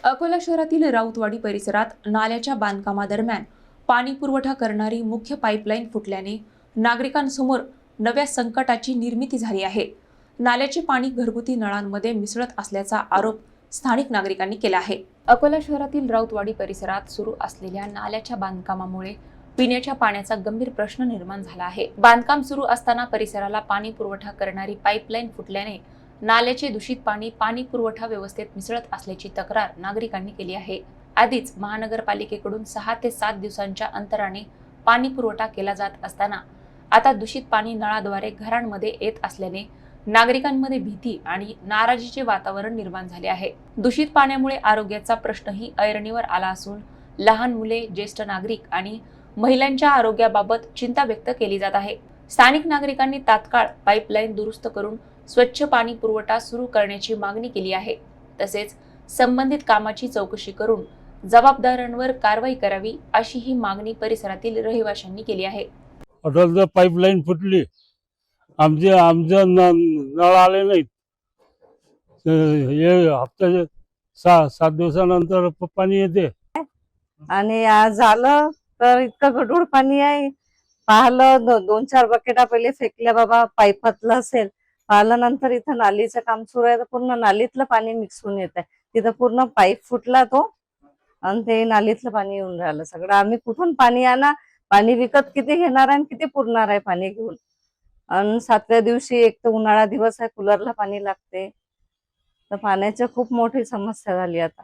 अकोला शहरातील राऊतवाडी परिसरात नाल्याच्या बांधकामादरम्यान पाणी पुरवठा करणारी मुख्य पाईपलाईन फुटल्याने नागरिकांसमोर नव्या संकटाची निर्मिती झाली आहे। नाल्याचे पाणी घरगुती नळांमध्ये मिसळत असल्याचा आरोप स्थानिक नागरिकांनी केला आहे। अकोला शहरातील राऊतवाडी परिसरात सुरू असलेल्या नाल्याच्या बांधकामामुळे पिण्याच्या पाण्याचा गंभीर प्रश्न निर्माण झाला आहे। बांधकाम सुरू असताना परिसराला पाणी पुरवठा करणारी पाईपलाईन फुटल्याने नाल्याचे दूषित पाणी पाणी पुरवठा व्यवस्थेत मिसळत असल्याची तक्रार नागरिकांनी केली आहे। आधीच महानगरपालिकेकडून 6 ते 7 दिवसांच्या अंतराने पाणी पुरवठा केला जात असताना आता दूषित पाणी नळाद्वारे घरांमध्ये येत असल्याने नागरिकांमध्ये भीती आणि नाराजीचे वातावरण निर्माण झाले आहे। दूषित पाण्यामुळे आरोग्याचा प्रश्नही ऐरणीवर आला असून लहान मुले, ज्येष्ठ नागरिक आणि महिलांच्या आरोग्याबाबत चिंता व्यक्त केली जात आहे। स्थानिक नागरिकांनी तात्काळ पाईपलाईन दुरुस्त करून स्वच्छ पाणी पुरवठा सुरू करण्याची मागणी केली आहे। तसेच संबंधित कामाची चौकशी करून जबाबदारांवर कारवाई करावी अशी ही मागणी परिसरातील रहिवाशांनी केली आहे। आता पाईपलाईन फुटली, आमचे नळ आले नाहीत। हे हप्त्याचे 6-7 दिवसानंतर पाणी येते आणि आज झालं तर इतकं गढूळ पाणी आहे। पाहिलं 2-4 बकेटा पहिले फेकल्या, बाबा पाईपातलं असेल। पाहिलं नंतर इथं नालीचं काम सुरू आहे तर पूर्ण नालीतलं पाणी मिक्स होऊन येत आहे। तिथं पूर्ण पाईप फुटला तो आणि ते नालीतलं पाणी येऊन राहिलं सगळं। आम्ही कुठून पाणी आणा, पाणी विकत किती घेणार आहे आणि किती पुरणार आहे पाणी घेऊन। आणि 7व्या दिवशी एक तर उन्हाळा दिवस आहे, कूलरला पाणी लागते, तर पाण्याची खूप मोठी समस्या झाली आता।